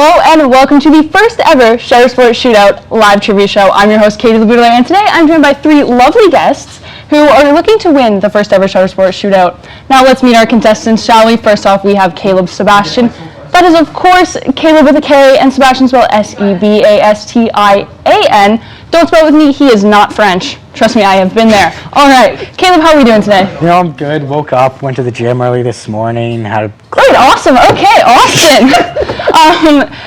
Hello and welcome to the first ever Shutter Sports Shootout live trivia show. I'm your host, Katie LeBoudelaire, and today I'm joined by three lovely guests who are looking to win the first ever Shutter Sports Shootout. Now let's meet our contestants, shall we? First off, we have Caleb Sebastian. That is, of course, Caleb with a K and Sebastian spelled S-E-B-A-S-T-I-A-N. Don't spell it with me, he is not French. Trust me, I have been there. All right, Caleb, how are we doing today? I'm good. Woke up, went to the gym early this morning, had a... Great, awesome. Okay, Austin.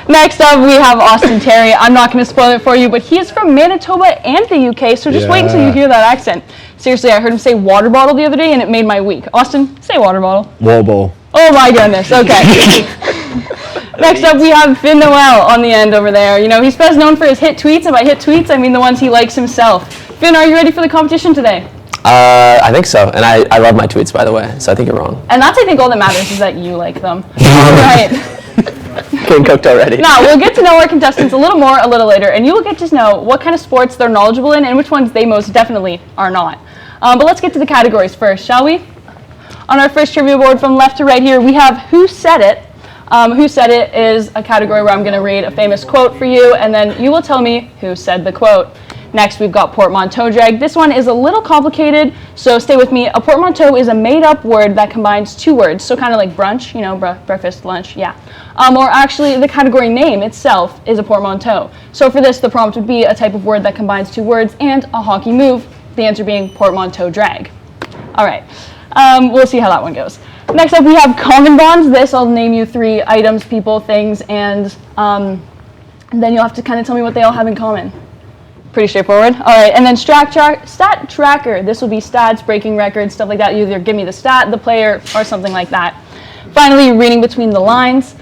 Next up, we have Austin Terry. I'm not going to spoil it for you, but he is from Manitoba and the UK, so just wait until you hear that accent. Seriously, I heard him say water bottle the other day, and it made my week. Austin, say water bottle. Wobble. Oh my goodness, okay. Next up, we have Finn Noel on the end over there. You know, he's best known for his hit tweets, and by hit tweets, I mean the ones he likes himself. Finn, are you ready for the competition today? I think so, and I love my tweets, by the way, so I think you're wrong. And that's, I think, all that matters is that you like them. All right. Getting cooked already. Now, we'll get to know our contestants a little more a little later, and you will get to know what kind of sports they're knowledgeable in and which ones they most definitely are not. But let's get to the categories first, shall we? On our first trivia board from left to right here, we have Who Said It? Who Said It is a category where I'm going to read a famous quote for you, and then you will tell me who said the quote. Next, we've got portmanteau drag. This one is a little complicated, so stay with me. A portmanteau is a made-up word that combines two words, so kind of like brunch, you know, breakfast, lunch, yeah. Or actually, the category name itself is a portmanteau. So for this, the prompt would be a type of word that combines two words and a hockey move, the answer being portmanteau drag. All right, we'll see how that one goes. Next up, we have common bonds. This, I'll name you three items, people, things, and then you'll have to kind of tell me what they all have in common. Pretty straightforward. All right, and then stat tracker. This will be stats, breaking records, stuff like that. You either give me the stat, the player, or something like that. Finally, reading between the lines.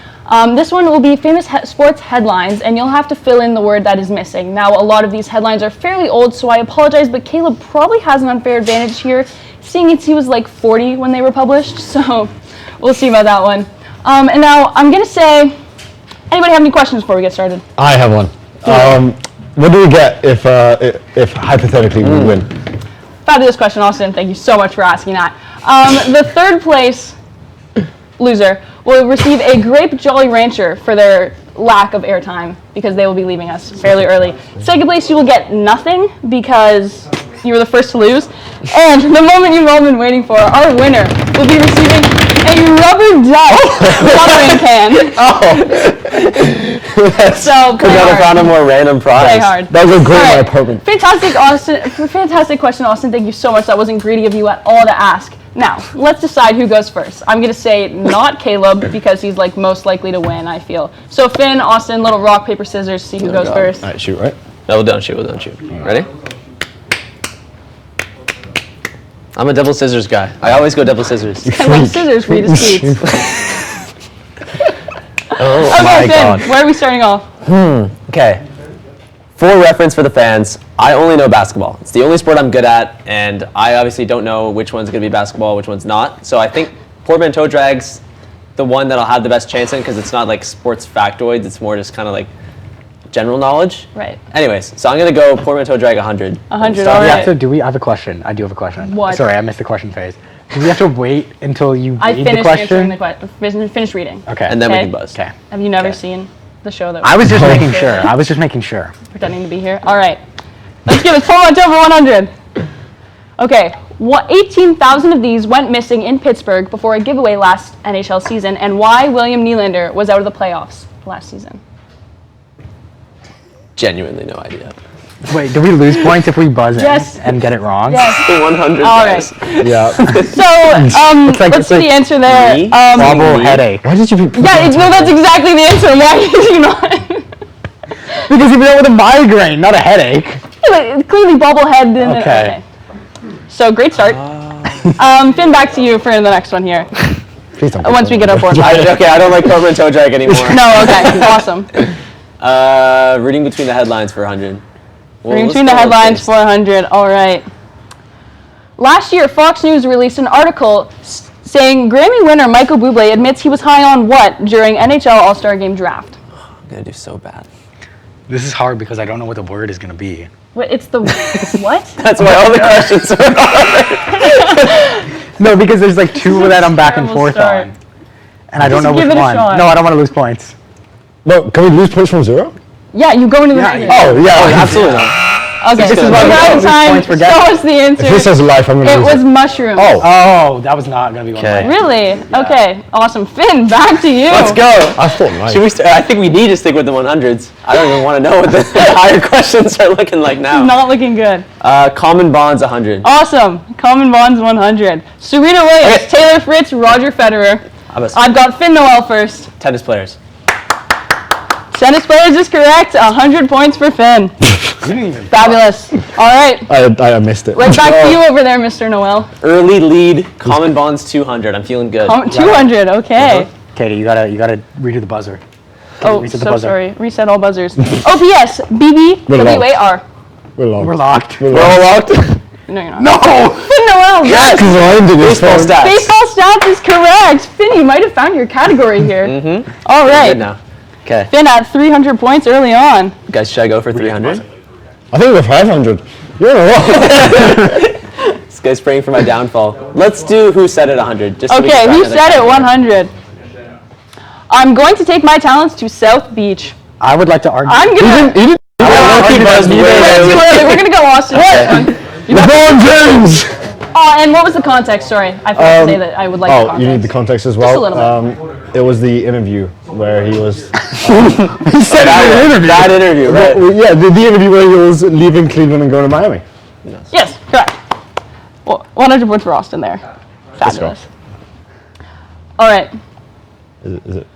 This one will be famous sports headlines, and you'll have to fill in the word that is missing. Now, a lot of these headlines are fairly old, so I apologize, but Caleb probably has an unfair advantage here, seeing as he was like 40 when they were published, so we'll see about that one. And now, I'm going to say, anybody have any questions before we get started? I have one. What do we get if hypothetically we win? Fabulous question, Austin. Thank you so much for asking that. The third place loser will receive a Grape Jolly Rancher for their lack of airtime because they will be leaving us fairly early. Second place, you will get nothing because you were the first to lose. And the moment you've all been waiting for, our winner will be receiving a rubber duck watering can. So Could not have found a more random prize. Play hard. That was a great my apartment. Fantastic, Austin. Fantastic question, Austin. Thank you so much. That wasn't greedy of you at all to ask. Now, let's decide who goes first. I'm going to say not Caleb because he's like most likely to win, I feel. So Finn, Austin, little rock, paper, scissors, see who goes first. All right, shoot, right? No, don't shoot. Ready? I'm a double scissors guy. I always go double scissors. And like scissors read his tweets. Oh Okay, my Finn, God. where are we starting off? Okay. For reference for the fans, I only know basketball. It's the only sport I'm good at, and I obviously don't know which one's going to be basketball, which one's not. So I think portmanteau drag's the one that I'll have the best chance in because it's not like sports factoids. It's more just kind of like general knowledge. Right. Anyways, so I'm going to go portmanteau drag 100. 100, all right. So I have a question. I do have a question. What? Sorry, I missed the question phase. Do we have to wait until you I read the finished question? answering the question. Finished reading. Okay. And then we Okay. can buzz. Okay. Have you never seen the show that I was just we're making sure. pretending to be here? All right. Let's give it portmanteau for 100. Okay. 18,000 of these went missing in Pittsburgh before a giveaway last NHL season, and why William Nylander was out of the playoffs last season. Genuinely no idea. Wait, do we lose points if we buzz in Yes. and get it wrong? Yes. 100 All guys. right. Yeah. So, let's see the answer there. Me? Wobble headache. Why did you put No, that's exactly the answer. Why did you not? Because you've been with a migraine, not a headache. But clearly bobblehead didn't. Okay. So great start. Finn, back to you for the next one here. Please don't. Once we get up on. Okay, I don't like portmanteau drag anymore. No, okay, awesome. Reading between the headlines for 100. Well, Reading let's between the go headlines first. for 100. All right. Last year, Fox News released an article saying Grammy winner Michael Bublé admits he was high on what during NHL All-Star Game draft? I'm gonna do so bad. This is hard because I don't know what the word is going to be. What? It's the what? That's why all the questions are hard. No, because there's like two that I'm back and Terrible forth start. on. And I don't Just know give which it a one. shot. No, I don't want to lose points. No, can we lose points from 0? Yeah, you go into the negative. Oh, yeah. Absolutely not. Okay, this is one why we more don't lose time. points for Show guessing. us the answer. If it says life, I'm going to It lose was mushrooms. Oh, Oh, that was not going to be one Okay. of mine. Really? Okay, awesome. Finn, back to you. Let's go. I thought life. Should we? I think we need to stick with the 100s. I don't even want to know what the higher questions are looking like now. Not looking good. Common bonds 100. Awesome. Common bonds 100. Serena Williams, Okay. Taylor Fritz, Roger Federer. I've got Finn Noel first. Tennis players. Tennis players is correct. 100 points for Finn. You didn't even. Fabulous. All right. I missed it. Right back to you over there, Mr. Noel. Early lead. Common bonds 200. I'm feeling good. 200. Okay. Katie, you gotta redo the buzzer. Oh, reset the so buzzer. sorry. Reset all buzzers. OPS, BB, We're locked. WAR. We're locked. We're locked. We're all locked. No, you're not. No! Finn Noel. Yes. Because I'm doing this Baseball phone. stats. Baseball stats is correct. Finn, you might have found your category here. Mm-hmm. All Good right. now. Okay. Finn at 300 points early on. Guys, should I go for 300? I think we're 500. You're in a row. This guy's praying for my downfall. Let's do who said it 100. Just so we Okay, can try who another said it category. 100? I'm going to take my talents to South Beach. I would like to argue. I'm gonna. He didn't. Lucky Buzz Way way too early. We're gonna go Austin. LeBron James. Oh, and what was the context? Sorry, I forgot to say that I would like the Oh, context. you need the context as Just a well. little It was the interview where he was. That interview, right? Well, yeah, the interview where he was leaving Cleveland and going to Miami. Yes, correct. Well, 100 points for Austin there. Let's go. Fabulous. All right. Is it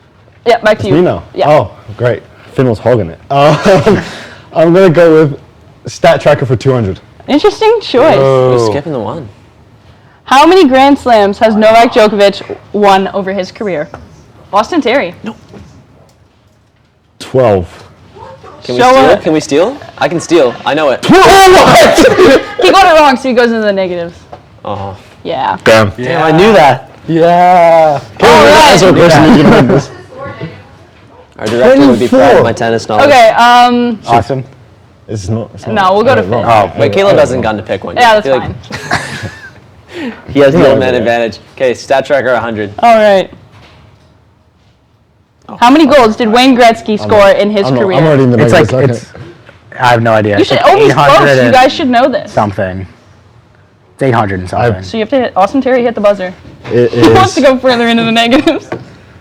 Yeah, back to you. me now? Yeah. Oh, great. Finn was hogging it. I'm gonna go with stat tracker for 200. Interesting choice. We're skipping the one. How many Grand Slams has Novak Djokovic won over his career? Austin Terry. 12. Can we Show steal? it. Can we steal? I can steal. I know it. He got it wrong, so he goes into the negatives. Oh. Yeah. Damn. Damn, I knew that. Yeah. right. So person you can win this. Our director would be proud 24. of my tennis knowledge. Okay. Austin. It's not. No, we'll go to Finn. Oh, Wait, Caleb hasn't gotten to pick one yet. Yeah, I that's feel fine. like he has the old man Yeah. advantage. Okay, stat tracker 100. All right. How many goals did Wayne Gretzky score in his I'm career? already in the It's like negatives, it's. I have no idea. You It's should. like Oh, he's 800 close. You and guys should know this. something. It's 800 and something. So you have to hit. Austin Terry hit the buzzer. It He wants to is go further into the negatives.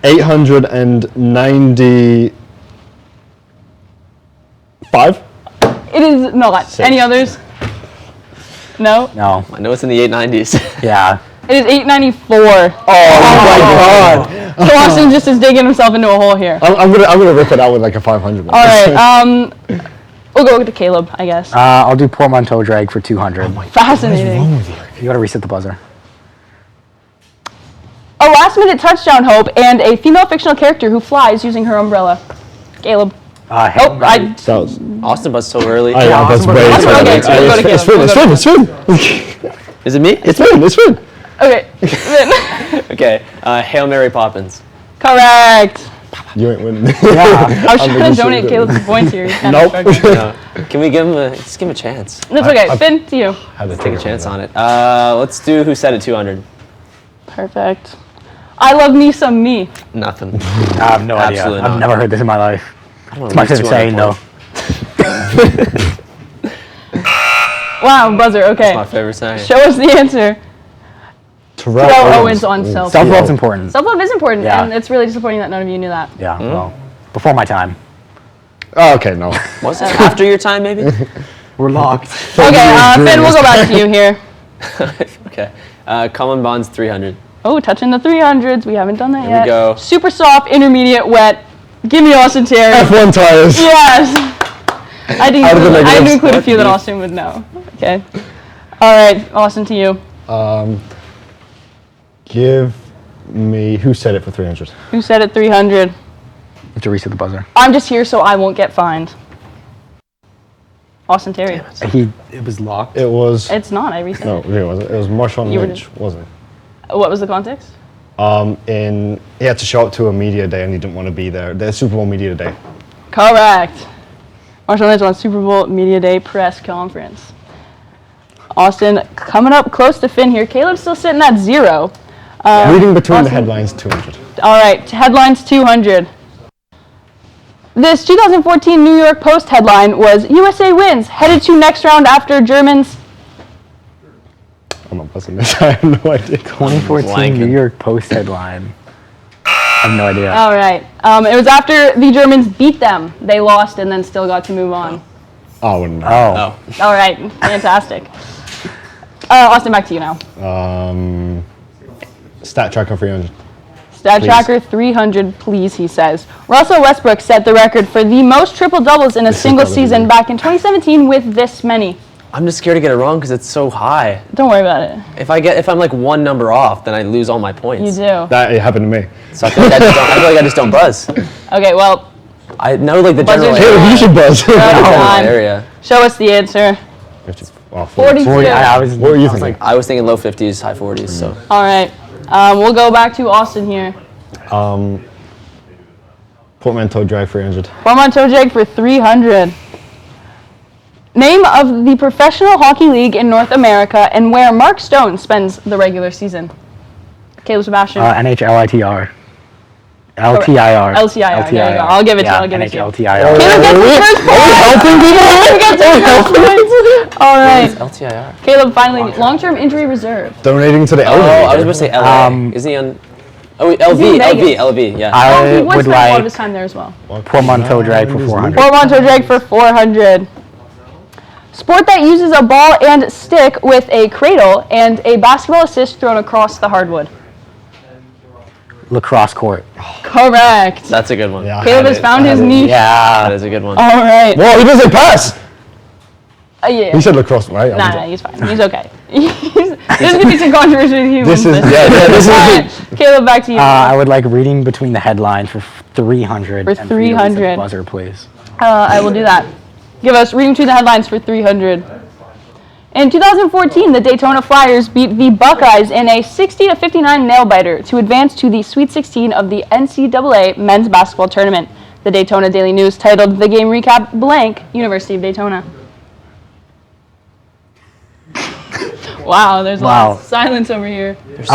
895. It is not. Six. Any others? No. No. I know it's in the 890s. Yeah. It is 894. Oh my God. So Austin just is digging himself into a hole here. I'm gonna rip it out with like a 500. All right. We'll go to Caleb, I guess. I'll do portmanteau drag for 200. Fascinating. You gotta reset the buzzer. A last-minute touchdown hope and a female fictional character who flies using her umbrella. Caleb. Hey, Oh, I. That was. Austin buzzed so early. Yeah, that's way Austin, too okay, early. so we'll go to It's Caleb. Finn. We'll It's go Finn. to It's Finn. Is it me? It's Finn. It's Finn. Okay. Okay. Hail Mary Poppins. Correct. You ain't winning. I was trying making to sure donate you Caleb some points here. He's kind Nope. of struggling. No. Can we give him just give him a chance? That's okay. Finn, to you. Take a chance on it. Let's do who said it 200. Perfect. I love me some me. Nothing. I have no idea. Absolutely I've not. never heard this in my life. It's my favorite saying though. Wow, buzzer. Okay. My favorite saying. Show us the answer. Terrell Terrell Owens on self. Self-love's important. Self-love is important, Yeah. and it's really disappointing that none of you knew that. Yeah. Well, before my time. Oh, okay, no. Was it after your time, maybe? We're locked. Okay, Finn, we'll go back to you here. Okay. Common bonds 300. Oh, touching the 300s. We haven't done that Here yet. we go. Super soft, intermediate, wet. Give me Austin Terry. F1 tires. Yes. I did Out of the negatives. include a few that Austin would know. Okay. All right, Austin, to you. Give me. Who said it for 300? Who said it 300? You have to reset the buzzer. I'm just here so I won't get fined. Austin Terry. It was locked. It was. It's not. I reset No, it. it wasn't. It was Marshawn You were Lynch, wasn't it? What was the context? He had to show up to a media day and he didn't want to be there. The Super Bowl media day. Correct. Marshall Lynch on Super Bowl Media Day press conference. Austin coming up close to Finn here. Caleb's still sitting at 0. Reading between the Austin. headlines, 200. All right, headlines 200. This 2014 New York Post headline was USA wins, headed to next round after Germans. I'm not buzzing this. I have no idea. 2014 Blanking. New York Post headline. I have no idea. All right. It was after the Germans beat them. They lost and then still got to move on. Oh, I wouldn't know. Oh. All right. Fantastic. Austin, back to you now. Stat tracker 300. Stat Please. tracker 300, please, he says. Russell Westbrook set the record for the most triple-doubles in a single probably season good. back in 2017 with this many. I'm just scared to get it wrong because it's so high. Don't worry about it. If I'm like one number off, then I lose all my points. You do. That it happened to me. So I feel like I just don't buzz. Okay, well, I know like the Buzzers general are area. Caleb, you should buzz. Time. area. Show us the answer. 40. 42. I was, What were you I was thinking? I was thinking low 50s, high 40s. So All right. We'll go back to Austin here. Portmanteau drag 300. Portmanteau jag for 300. Name of the professional hockey league in North America and where Mark Stone spends the regular season. Caleb Sebastian. NHLITR. LTIR. LTIR. There you go. I'll give it to you. I'll give it to you. NHLTIR. Caleb gets the first point. Caleb gets the first point. All right. LTIR. Caleb, finally, long-term injury reserve. Donating to the Oh, elderly. I was going to say LA. Isn't he on? Oh, wait, LV, in LV, Vegas? LV. Yeah. Oh, he I would would spend a lot of like his time there as well. Portmanteau drag for 400. Portmanteau jag for 400. Sport that uses a ball and stick with a cradle and a basketball assist thrown across the hardwood. Lacrosse court. Correct. That's a good one. Yeah. Caleb has found his niche. That Yeah. is a good one. All right. Whoa, he doesn't pass. Yeah. He said lacrosse, right? Nah, he's fine. He's okay. There's gonna be some controversy with you. This is this All is. right. Caleb, back to you. I would like reading between the headlines for 300. For and for you to read the 300. Buzzer, please. I will do that. Give us reading between the headlines for 300. In 2014, the Daytona Flyers beat the Buckeyes in a 60-59 nail-biter to advance to the Sweet 16 of the NCAA men's basketball tournament. The Daytona Daily News titled the game recap blank University of Daytona. Wow, there's a lot of silence over here. This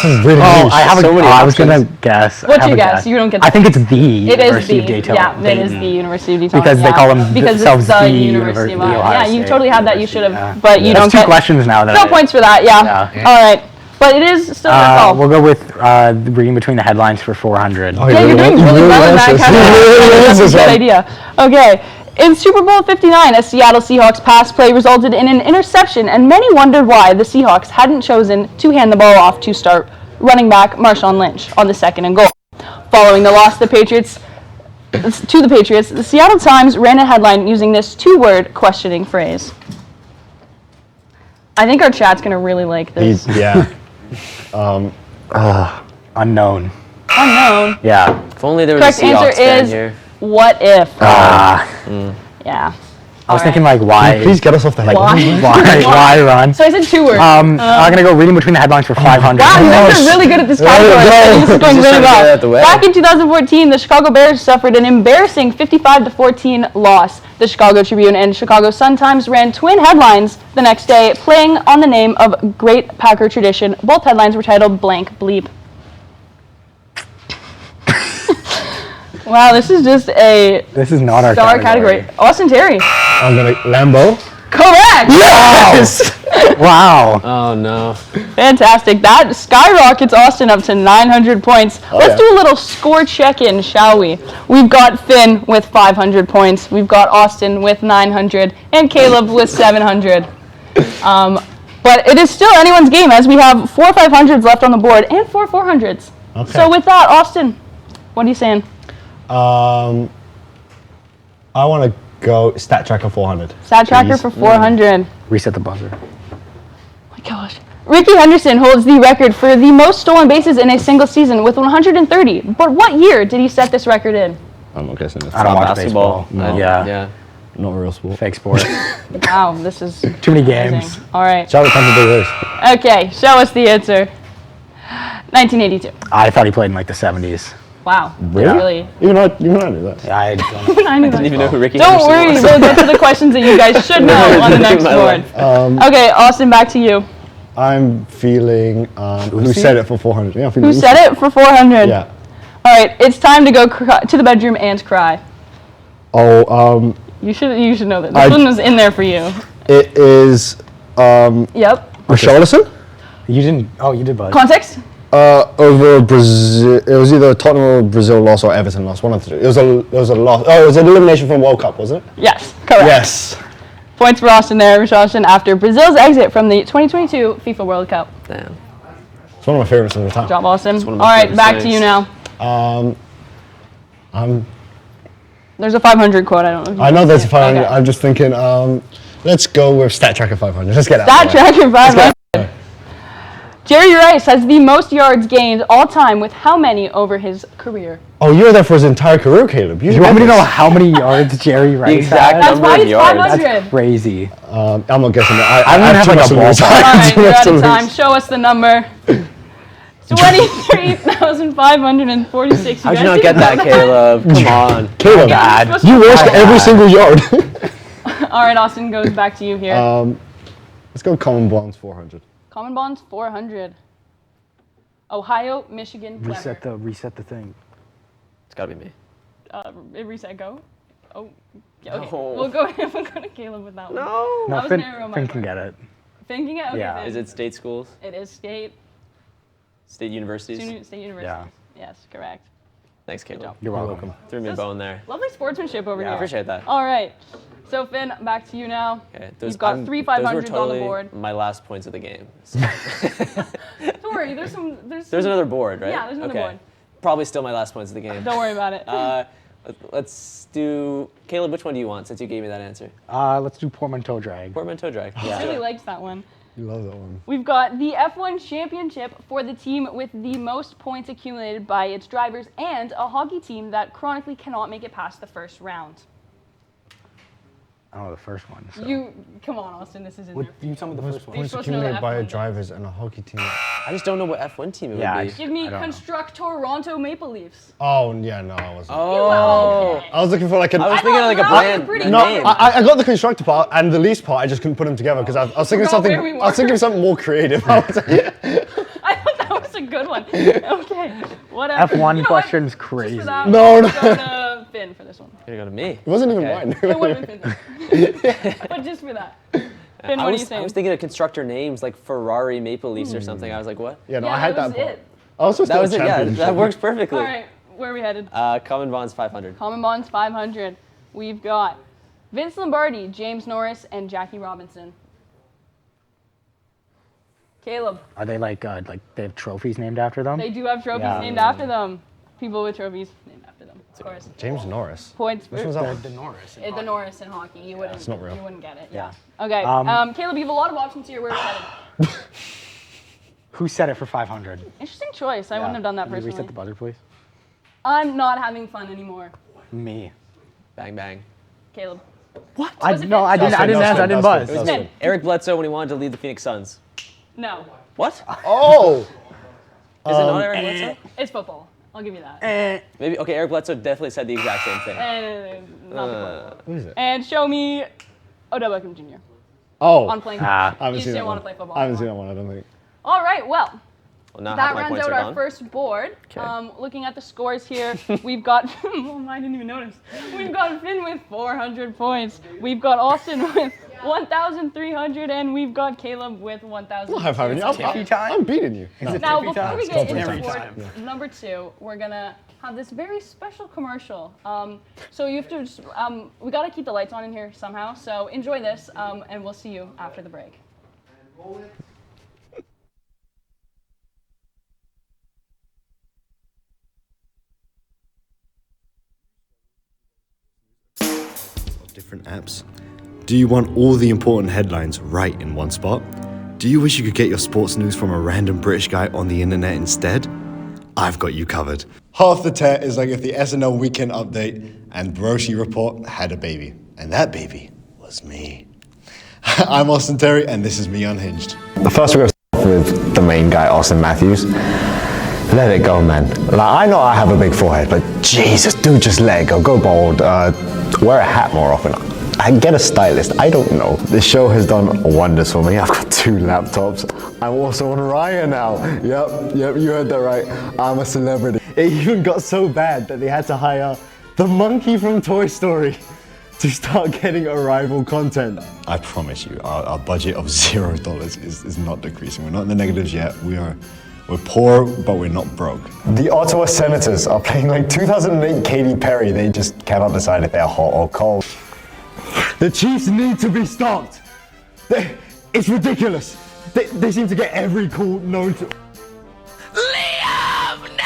is really Oh, niche. I have so a. many I was options. gonna guess. What's I have your a guess? You don't get I the- think it's the It is University the of Daytona. yeah, it is the University of Daytona. Because they yeah. call them because themselves it's the the University of Ohio Ohio. Yeah, you State totally had that. You should have, University, but you That's don't two get questions now. That no I- points for that. Yeah. Yeah. All right, but it is still your call. We'll go with reading between the headlines for 400. Oh, Yeah, you're doing really well in that category. That's a good idea. Okay. In Super Bowl 59, a Seattle Seahawks pass play resulted in an interception, and many wondered why the Seahawks hadn't chosen to hand the ball off to start running back Marshawn Lynch on the 2nd and goal. Following the loss to the Patriots, the Seattle Times ran a headline using this two-word questioning phrase. I think our chat's going to really like this. Yeah. Unknown. Unknown. Yeah. If only there was Correct a Seahawks answer fan is here. what if? Yeah. I was thinking like why? Please get us off the headline. Why run? So I said two words. I'm gonna go reading between the headlines for 500. Wow, you guys are really good at this category. I think this is going Just really trying to get it out the well. way. Back in 2014, the Chicago Bears suffered an embarrassing 55-14 loss. The Chicago Tribune and Chicago Sun-Times ran twin headlines the next day, playing on the name of great Packer tradition. Both headlines were titled blank bleep. Wow, this is just a This is not our star category. Austin Terry. I'm gonna Lambo. Correct! Yes! Wow. Oh no. Fantastic. That skyrockets Austin up to 900 points. Let's yeah. do a little score check-in, shall we? We've got Finn with 500 points. We've got Austin with 900 and Caleb with 700. But it is still anyone's game as we have 4 500s left on the board and 4 400s. Okay. So with that, Austin, what are you saying? I want to go stat tracker 400. Stat tracker Please. for 400. Reset the buzzer. Oh my gosh. Ricky Henderson holds the record for the most stolen bases in a single season with 130. But what year did he set this record in? I'm not guessing this. I don't watch Basketball. baseball. Yeah. Yeah. Not real sport. Fake sport. Wow, this is Too many amazing. games. All right. Shout out to the race. Okay, show us the answer. 1982. I thought he played in like the 70s. Wow. Really? Even I knew that. I don't know. I knew Didn't even know that. who Ricky Don't Henderson worry, was. we'll get to the questions that you guys should know on the next My board. life. Okay, Austin, back to you. I'm feeling. Who Uzi? said it for 400? Yeah, I'm feeling Who said it for 400? Yeah. All right, it's time to go to the bedroom and cry. Oh, You should know that. This one was in there for you. it is Yep. Richarlison. You didn't. Oh, you did, bud. Context? Over Brazil. It was either Tottenham or Brazil loss or Everton loss. One of the two. It was a loss. Oh, it was an elimination from World Cup, wasn't it? Yes, correct. Yes. Points for Austin there, Richarlison, after Brazil's exit from the 2022 FIFA World Cup. Damn. It's one of my favorites of the time. Good job, Austin. one of All my right, favorite back to things. you now. There's a 500 quote. I don't know. If you I know can that's see it. 500. Okay. I'm just thinking. Let's go with Stat Tracker 500. Let's get Stat that. Tracker 500. Jerry Rice has the most yards gained all time with how many over his career? Oh, you were there for his entire career, Caleb. You want me to know how many yards Jerry Rice exact had? That's number why of it's yards. 500. That's crazy. I'm not guessing that. I don't have too like much a to lose. ballpark. All right, Too you're much out to of lose. time. Show us the number. 23,546. How'd you not get that, Caleb? Come on. Caleb, Bad. you watched every single yard. All right, Austin, goes back to you here. Let's go Common Bonds 400. Common Bonds 400. Ohio, Michigan, Reset Weber. the thing. It's gotta be me. Reset, go. Oh, yeah, okay. No. We'll go to Caleb with that one. No. That No, was Finn, narrow on my Finn part. can get it. Finn can get it? Okay, Yeah. Finn. Is it state schools? It is state Universities? university. Yeah. Yes, correct. Thanks, Caleb. job. You're welcome. Threw me a bone there. Lovely sportsmanship over I here. appreciate that. All right. So, Finn, back to you now. Okay, You've got three 500s those were totally on the board. my last points of the game. So. Don't worry, there's some. There's another board, right? Yeah, there's another okay. board. Probably still my last points of the game. Don't worry about it. Let's do Caleb. Which one do you want? Since you gave me that answer. Let's do portmanteau drag. Portmanteau drag. I really liked that one. You love that one. We've got the F1 championship for the team with the most points accumulated by its drivers and a hockey team that chronically cannot make it past the first round. I don't know the first one. So. Come on, Austin, this is in What, there. you tell me the first one. Points supposed to know the accumulated by F1 a thing. drivers and a hockey team. I just don't know what F1 team it Yeah, would be. Give me I don't know. Construct Toronto Maple Leafs. Oh, yeah, no, I wasn't. Oh. Okay. I was looking for like an. I was I thinking of thought like a that was brand pretty a No, name. I got the constructor part and the lease part. I just couldn't put them together because I was thinking Forgot something. where we I was thinking were. of something more creative. I thought that was a good one. Okay, whatever. F1 You know question's what? Just crazy. for that, No, let's go to Finn for this one. You're gonna go to me. It wasn't even Okay. mine. It would have been Finn. But just for that. Finn, I what are you was saying? thinking of constructor names like Ferrari Maple Leafs or something. I was like, what? Yeah, no, Yeah, I had that that was part. it. I was supposed That to was it. Yeah, championship. that works perfectly. All right, where are we headed? Common Bonds 500. Common Bonds 500. We've got Vince Lombardi, James Norris, and Jackie Robinson. Caleb, Are they like they have trophies named after them? they do have trophies Yeah. named after them. People with trophies named after them, of course. James Norris. Points for Which one's that one? The Norris. the Norris in hockey. You wouldn't. It's not real. You wouldn't get it. Yeah. Okay. Caleb, you have a lot of options here. Where are we headed? Who said it for 500? Interesting choice. I wouldn't have done that Can you personally. reset the buzzer, please? I'm not having fun anymore. Me. Bang, bang. Caleb. What? Was it No, I Finn? didn't. I didn't That's answer. I good, didn't that's buzz. good, that's Finn. good. Eric Bledsoe when he wanted to lead the Phoenix Suns. No. What? Oh! Is it not Eric Bledsoe? It's football. I'll give you that. Maybe. Okay, Eric Bledsoe definitely said the exact same thing. Not the football. Who is it? And show me Odell Beckham Jr. Oh. on playing Ah. football. I haven't You seen just that didn't want one. to play football. I haven't seen anymore. that one, I don't think. All right, well, Well, now that half my rounds points out are our gone. first board. Okay. Looking at the scores here, we've got, well, I didn't even notice. We've got Finn with 400 points. We've got Austin with 1,300, and we've got Caleb with 1,000. I'm having you. I'm beating you. No. Now, before we get Tiffy into time. board number 2, we're gonna have this very special commercial. So you have to, just, we gotta keep the lights on in here somehow. So enjoy this, and we'll see you after the break. Different apps. Do you want all the important headlines right in one spot? Do you wish you could get your sports news from a random British guy on the internet instead? I've got you covered. Half the Tet is like if the SNL Weekend Update and Broshi Report had a baby. And that baby was me. I'm Austin Terry, and this is Me Unhinged. The first we're going to start with the main guy, Austin Matthews. Let it go, man. Like, I know I have a big forehead, but Jesus, dude, just let it go. Go bald. Wear a hat more often. I get a stylist. I don't know. This show has done wonders for me. I've got 2 laptops. I'm also on Raya now. Yep, you heard that right. I'm a celebrity. It even got so bad that they had to hire the monkey from Toy Story to start getting Arrival content. I promise you, our budget of $0 is not decreasing. We're not in the negatives yet. We're poor, but we're not broke. The Ottawa Senators are playing like 2008 Katy Perry. They just cannot decide if they're hot or cold. The Chiefs need to be stopped. It's ridiculous. They seem to get every call known to. Liam, no!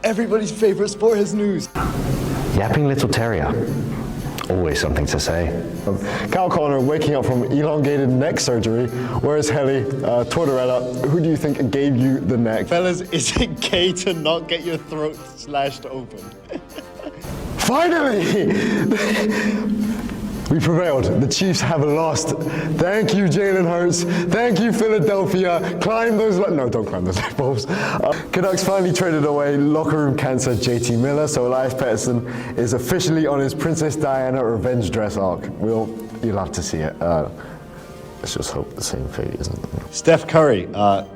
Everybody's favorite sport has news. Yapping little terrier. Always something to say. Cal Connor waking up from elongated neck surgery. Whereas Helly, Tortorella, who do you think gave you the neck? Fellas, is it gay to not get your throat slashed open? Finally! We prevailed. The Chiefs have lost. Thank you, Jalen Hurts. Thank you, Philadelphia. Climb those no, don't climb those light bulbs. Canucks finally traded away locker room cancer JT Miller, so Elias Pettersson is officially on his Princess Diana revenge dress arc. You'll have to see it. Let's just hope the same fate isn't. Steph Curry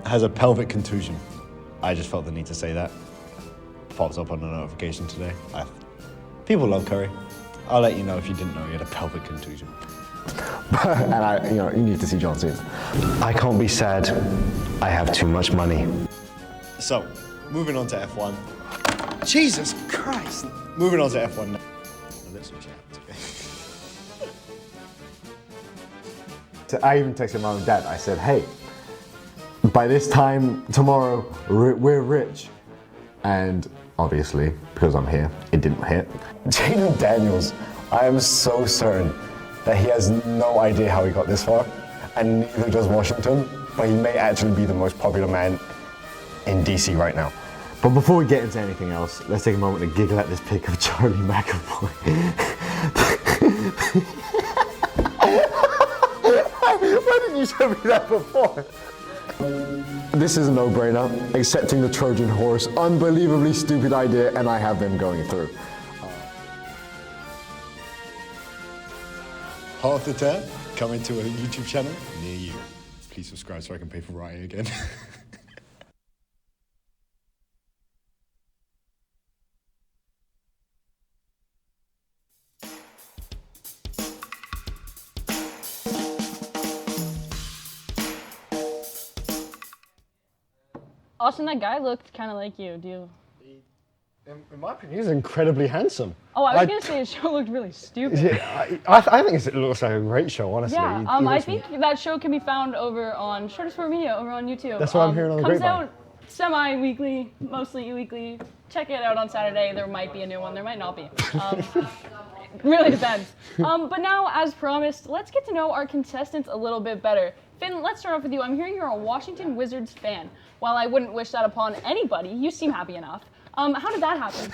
has a pelvic contusion. I just felt the need to say that. Pops up on a notification today. People love Curry. I'll let you know if you didn't know he had a pelvic contusion. And you need to see John Cena. I can't be sad. I have too much money. So, moving on to F1. Jesus Christ! Moving on to F1 now. Let's switch it out, okay? I even texted mom and dad. I said, hey, by this time tomorrow, we're rich. And obviously, because I'm here, it didn't hit. Jaden Daniels, I am so certain that he has no idea how he got this far, and neither does Washington, but he may actually be the most popular man in DC right now. But before we get into anything else, let's take a moment to giggle at this pic of Charlie McAvoy. Why didn't you show me that before? This is a no-brainer. Accepting the Trojan horse, unbelievably stupid idea, and I have them going through. Hot off the tap, coming to a YouTube channel near you. Please subscribe so I can pay for Ryan again. Austin, that guy looked kind of like you. Do you? In my opinion, he's incredibly handsome. Oh, I was going to say his show looked really stupid. Yeah, I think it looks like a great show, honestly. Yeah, I think that show can be found over on Shutter Sports Media over on YouTube. That's what I'm hearing on the grapevine. Comes out semi-weekly, mostly weekly. Check it out on Saturday. There might be a new one. There might not be. Really depends. But now, as promised, let's get to know our contestants a little bit better. Finn, let's start off with you. I'm hearing you're a Washington Wizards fan. While I wouldn't wish that upon anybody, you seem happy enough. How did that happen?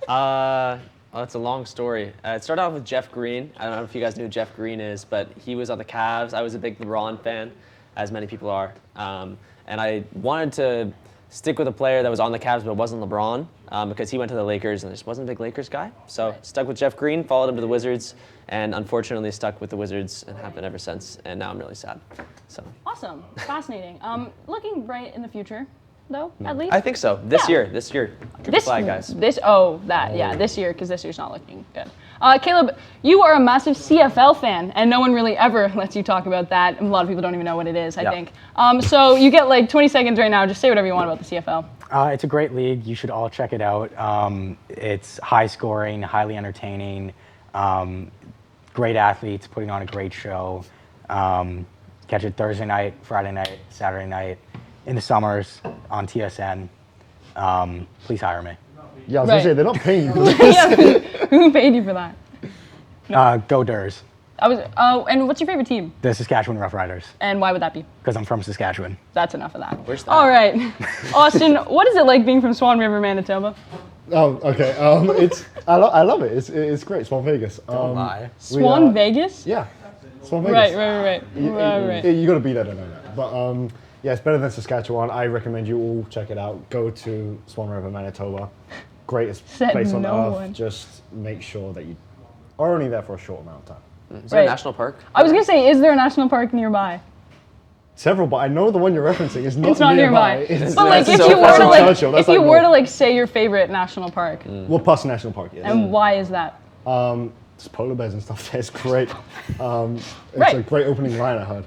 Well, it's a long story. It started off with Jeff Green. I don't know if you guys knew who Jeff Green is, but he was on the Cavs. I was a big LeBron fan, as many people are. And I wanted to stick with a player that was on the Cavs but wasn't LeBron because he went to the Lakers and I just wasn't a big Lakers guy. So stuck with Jeff Green, followed him to the Wizards, and unfortunately stuck with the Wizards and have been ever since. And now I'm really sad. So Awesome. Fascinating. Looking bright in the future, though, at least? I think so. This year. Triple flag, guys. This year, because this year's not looking good. Caleb, you are a massive CFL fan, and no one really ever lets you talk about that. A lot of people don't even know what it is, I think. So you get like 20 seconds right now. Just say whatever you want about the CFL. It's a great league. You should all check it out. It's high scoring, highly entertaining, great athletes putting on a great show. Catch it Thursday night, Friday night, Saturday night, in the summers on TSN. Please hire me. Yeah, I was going to say, they're not paying you for this. Yeah, who paid you for that? Go Durs. And what's your favorite team? The Saskatchewan Roughriders. And why would that be? Because I'm from Saskatchewan. That's enough of that. Where's that? All right. Austin, what is it like being from Swan River, Manitoba? Oh, okay. I love it. It's great. Swan Vegas. Don't lie. Swan Vegas? Yeah. Swan Vegas. Right. You got to be there to know that. But yeah, it's better than Saskatchewan. I recommend you all check it out. Go to Swan River, Manitoba. Greatest place on earth. Just make sure that you are only there for a short amount of time. Is there a national park? I was going to say, is there a national park nearby? Several, but I know the one you're referencing is not It's not nearby. It's But like, if so you were to far. like, Churchill, that's if you like were to north. like say your favorite national park, Wolf National Park, yes. and why is that? There's polar bears and stuff there. It's great. It's Right. a great opening line, I heard.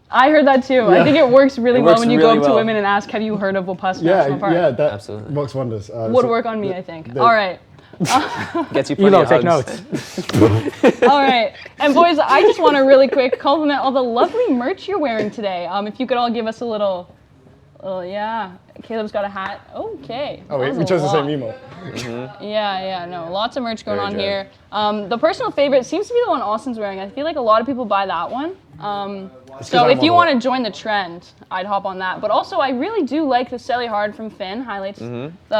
I heard that too. I think it works really well works when you really go up to well. women and ask, "Have you heard of Wapusk Yeah, National Park?" yeah, that Absolutely. works wonders. Would So work on me, I think. the- All right. Gets you plenty Elo, of take hugs. notes. All right. And boys, I just want to really quick compliment all the lovely merch you're wearing today. If you could all give us a little yeah. Caleb's got a hat. Okay. Oh, That we was we a chose the same lot. emo. Yeah, no. Lots of merch going Very on good. here. The personal favorite seems to be the one Austin's wearing. I feel like a lot of people buy that one. So I if you model want to join the trend, I'd hop on that. But also, I really do like the Sally Hard from Finn highlights. I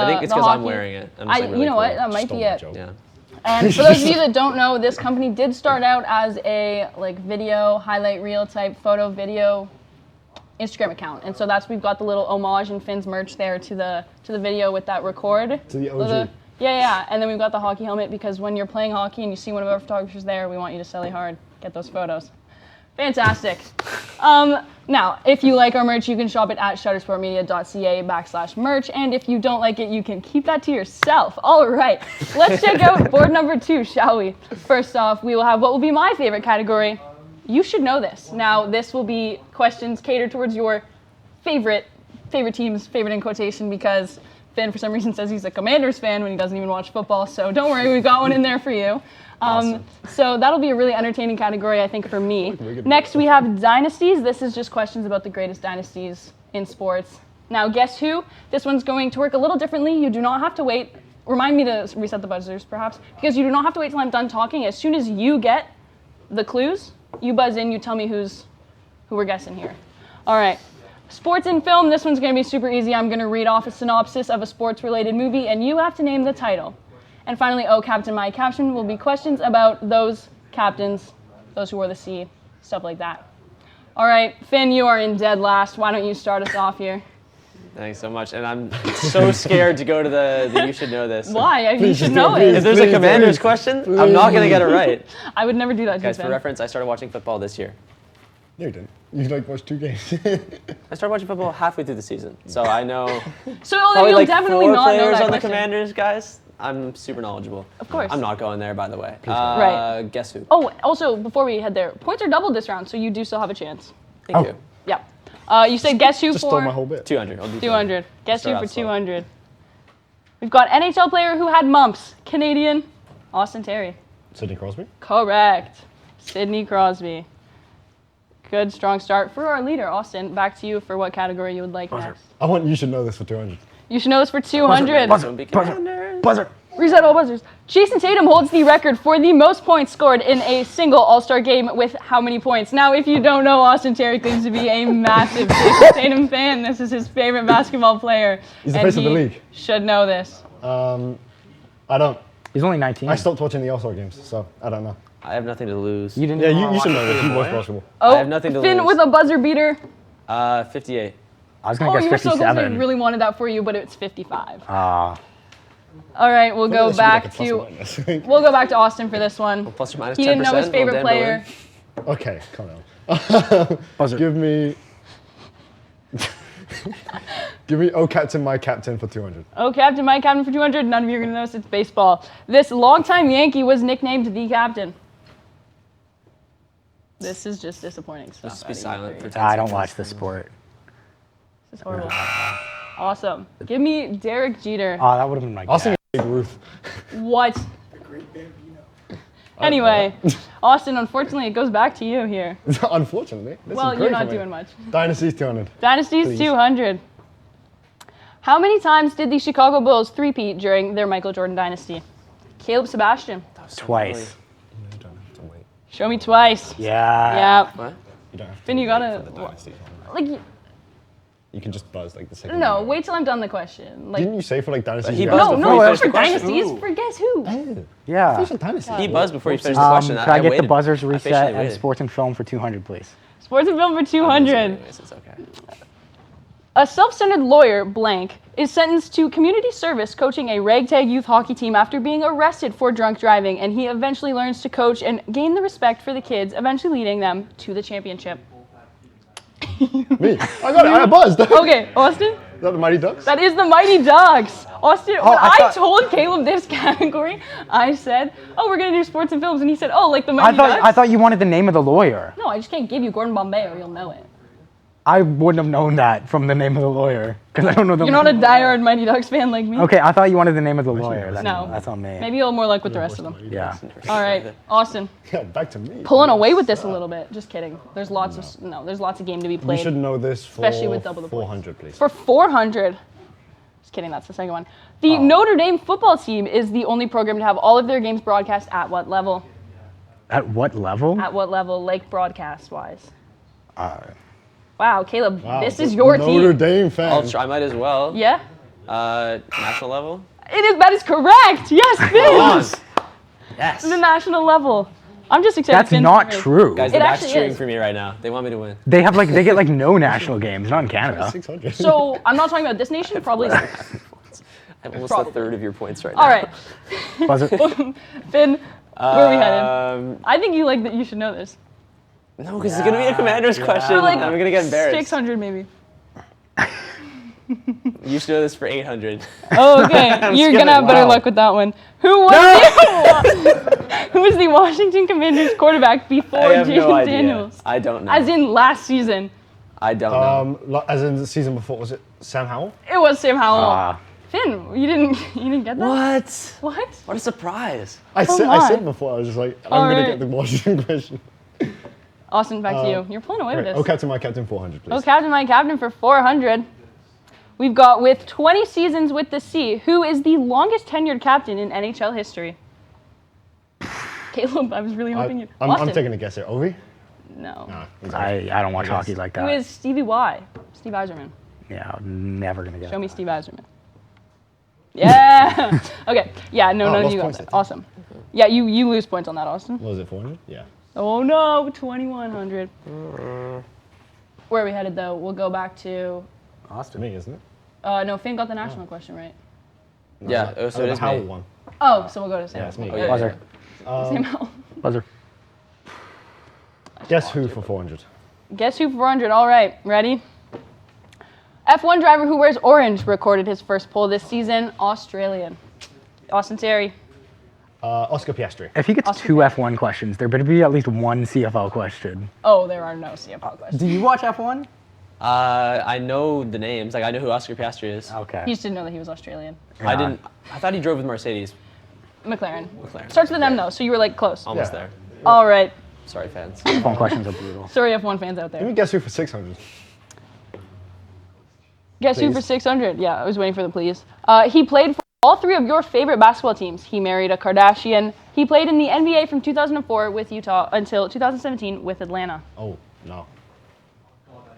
think it's because I'm wearing it. I'm just, like, really you know what? cool. That might Stole be my it. joke. Yeah. And for those of you that don't know, this company did start out as a like video, highlight reel type photo video Instagram account. And so we've got the little homage and Finn's merch there to the video with that record. To the OG. Yeah. And then we've got the hockey helmet because when you're playing hockey and you see one of our photographers there, we want you to Sally Hard, get those photos. Fantastic. Now, if you like our merch, you can shop it at shuttersportmedia.ca/merch. And if you don't like it, you can keep that to yourself. All right, let's check out board number 2, shall we? First off, we will have what will be my favorite category. You should know this. Now, this will be questions catered towards your favorite teams, favorite in quotation, because Finn, for some reason, says he's a Commanders fan when he doesn't even watch football. So don't worry, we've got one in there for you. Awesome. So that'll be a really entertaining category, I think, for me. Next, we have dynasties. This is just questions about the greatest dynasties in sports. Now, guess who? This one's going to work a little differently. You do not have to wait. Remind me to reset the buzzers, perhaps, because you do not have to wait till I'm done talking. As soon as you get the clues, you buzz in, you tell me who we're guessing here. All right. Sports and film, this one's going to be super easy. I'm going to read off a synopsis of a sports-related movie, and you have to name the title. And finally, Oh Captain, My Caption will be questions about those captains, those who wore the C, stuff like that. All right, Finn, you are in dead last. Why don't you start us off here? Thanks so much. And I'm so scared to go to the you should know this. Why? You Please should just know do it, it. If there's a Please, Commander's please. question, I'm not going to get it right. I would never do that to you, Guys, for Finn. reference, I started watching football this year. No, you didn't. You watched 2 games. I started watching football halfway through the season. So I know So probably you'll like definitely 4 not know players that on the question. Commanders, guys. I'm super knowledgeable. Of course. I'm not going there, by the way. Right. Guess who? Oh, also, before we head there, points are doubled this round, so you do still have a chance. Thank you. Yep. You said guess who Just for stole my whole bit. 200. I'll do 200. Guess who Start for out slow. 200. We've got NHL player who had mumps. Canadian, Austin Terry. Sidney Crosby. Correct. Sidney Crosby. Good, strong start for our leader, Austin. Back to you for what category you would like next. I want you should know this for 200. You should know this for 200. Don't be Commanders. Buzzer. Reset all buzzers. Jason Tatum holds the record for the most points scored in a single All-Star game with how many points? Now, if you don't know, Austin Terry claims to be a massive Jason Tatum fan. This is his favorite basketball player. He's the and face of the he league. should know this. I don't. He's only 19. I stopped watching the All-Star games, so I don't know. I have nothing to lose. You didn't. Yeah, even you should watch know this. You it. watch basketball. Oh, I have nothing to Finn lose. with a buzzer beater. 58. I was gonna Oh, guess you were so close. I 57. really wanted that for you, but it's 55. Ah. All right, we'll go back That should be like a to plus or minus. we'll go back to Austin for this one. Plus or minus 10%. He didn't know his favorite Little player. Dan Okay, calm down. Buzzer. Give me. Give me Oh Captain, My Captain for 200. Oh, Captain, my captain for 200. None of you are going to notice it's baseball. This longtime Yankee was nicknamed the Captain. This is just disappointing stuff. Just be out of you silent three. for 10 I don't seconds. watch the sport. This is horrible. Awesome. Give me Derek Jeter. Oh, that would have been my I'll sing guess. Big Ruth. What? Anyway, Austin, unfortunately, it goes back to you here. Unfortunately. This is Well, great you're for not me. doing much. Dynasties 200. Dynasties Please. 200. How many times did the Chicago Bulls three-peat during their Michael Jordan dynasty? Caleb Sebastian. Twice. You don't have to wait. Show me twice. Yeah. Yeah. What? You don't have to Finn, you wait gotta- for the dynasties. Like, You can just buzz like the second. no, you know. wait till I'm done the question. Like, Didn't you say for like dynasties? He you buzzed have no, before no, you it's finished not the for question. dynasties. For guess who? to- Yeah. These are dynasties. He buzzed before you finished the question. Can I get the waited. buzzers I reset patiently and waited. sports and film for 200, please? Sports and film for I'm 200. busy anyways, it's okay. A self-centered lawyer, blank, is sentenced to community service coaching a ragtag youth hockey team after being arrested for drunk driving, and he eventually learns to coach and gain the respect for the kids, eventually leading them to the championship. Me. I got it. I buzzed. Is Okay, Austin? that the Mighty Ducks? That is the Mighty Ducks. Austin, when I I thought- told Caleb this category, I said, oh, we're going to do sports and films. And he said, oh, like the Mighty Ducks? I thought you wanted the name of the lawyer. No, I just can't give you Gordon Bombay or you'll know it. I wouldn't have known that from the name of the lawyer because I don't know the. You're not a diehard Mighty Ducks fan like me. Okay, I thought you wanted the name of the lawyer. No. That's on me. Maybe you'll more like with the rest of them. Yeah. All right, Austin, Yeah, back to me. pulling away with this a little bit. Just kidding. There's lots of game to be We played. should know this for Especially with double the points. 400, please. For 400. Just kidding, that's the second one. The Notre Dame football team is the only program to have all of their games broadcast at what level? At what level? At what level, like broadcast-wise? Wow, Caleb, Wow, this is your Notre team. Dame fan. I'll try. I might as well. Yeah? National level. That is correct. Yes, Vince. Yes. The national level. I'm just excited. That's Finn not to win. true. Guys, It the back's actually cheering is. for me right now. They want me to win. They get like no national games, not in Canada. 600. So I'm not talking about this nation, probably. I have almost Probably. a third of your points right now. All right, Buzzer. Finn, where are we headed? Um, I think you should know this. no, because it's gonna be a commander's question. For like I'm gonna get embarrassed. 600 maybe. You should know this for 800. Oh, okay. You're gonna have better luck with that one. Who was the Washington Commanders quarterback before I have Jaden no idea. Daniels? I don't know. As in last season. I don't know. As in the season before, was it Sam Howell? It was Sam Howell. Ah. Finn, you didn't get that? What? What? What a surprise. I Come said on. before, I was just like, I'm All going right. to get the Washington question. Austin, back to you. You're pulling away with Right. this. Oh, Captain, my Captain, 400, please. Oh, Captain, my Captain for 400. We've got with 20 seasons with the C, who is the longest tenured captain in NHL history? Caleb, I was really hoping you. I'm Austin. taking a guess here. Ovi? No. Nah, exactly. I don't watch hockey like Who that. is Stevie Y? Steve Eiserman. Yeah, I'm never gonna get. Show me Steve Eiserman. Yeah. Okay. Yeah. No. None of lost you got points, I that. think. Awesome. Yeah. You lose points on that, Austin. What was it, 400? Yeah. Oh no, 2100. Where are we headed though? We'll go back to. To me, isn't it? No, Finn got the national question right. Yeah, so it is Howell me. one. Oh, so we'll go to Sam. Yeah, it's me. Oh, yeah. Buzzer. Sam Howell. Buzzer. Guess who for 400? Guess who for 400? All right, ready? F1 driver who wears orange recorded his first pole this season. Australian. Austin Terry. Oscar Piastri. If he gets Austin two Terry. F1 questions, there better be at least one CFL question. Oh, there are no CFL questions. Do you watch F1? I know the names. Like I know who Oscar Piastri is. Okay. He just didn't know that he was Australian. I didn't. I thought he drove with Mercedes. McLaren. McLaren. Starts with an M though, so you were like close. Almost Yeah. there. All right. Sorry, fans. F1 questions are brutal. Sorry, F1 fans out Let there. me guess who for 600. Guess who for Please. 600? Yeah, I was waiting for the please. He played for all three of your favorite basketball teams. He married a Kardashian. He played in the NBA from 2004 with Utah until 2017 with Atlanta. Oh, no.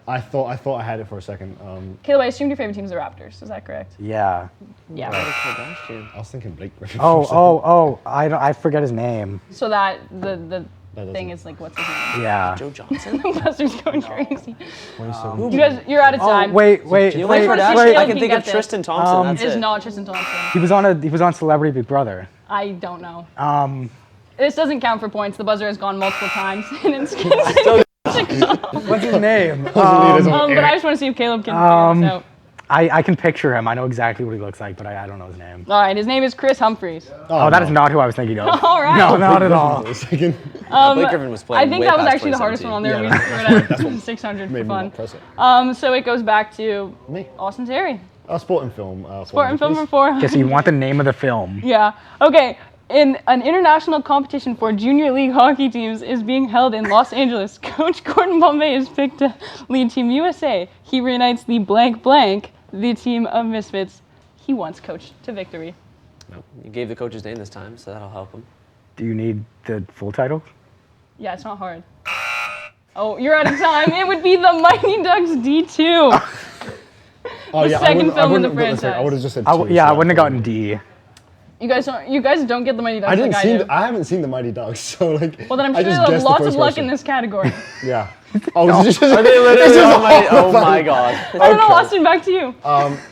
I thought I had it for a second. Caleb, I assumed your favorite team is the Raptors. Is that correct? Yeah. Yeah. I was thinking Blake Griffin. Oh. I forget his name. So that the doesn't- thing is like, what's his name? Yeah. Joe Johnson. Buster's going crazy. 27. You guys, you're out of Oh time. wait. You like wait, Kardashian? wait. I can think He of got Tristan Thompson. That's It's it. not Tristan Thompson. He was on Celebrity Big Brother. I don't know. Um, This doesn't count for points. The buzzer has gone multiple times, and it's what's his name? but I just want to see if Caleb can figure this out. I can picture him. I know exactly what he looks like, but I don't know his name. All right, his name is Chris Humphreys. Oh, that is not who I was thinking of. All right. No, not at all. For a second. Blake Griffin was playing I think way that was past actually the hardest one on there. Yeah, We threw it at 600 for Made me fun. not press it. So it goes back to Me. Austin Terry. Sport and film. Sport and film please. for 400. Okay, so you want the name of the film? Yeah. Okay. In an international competition for junior league hockey teams is being held in Los Angeles. Coach Gordon Bombay is picked to lead Team USA. He reunites the blank blank, the team of misfits he once coached to victory. You gave the coach's name this time, so that'll help him. Do you need the full title? Yeah, it's not hard. Oh, you're out of time. It would be the Mighty Ducks D2. Oh, The yeah, second film in the I would have franchise. just said I two, yeah, so I wouldn't have thought- gotten D. You guys don't get the Mighty Ducks I didn't like see. I do. I haven't seen the Mighty Ducks, so like. Well, then I'm I sure just you have guessed the lots of first luck question. in this category. Yeah. Oh, no. This is Are they literally on my? Oh my god. I don't know, Austin, back to you.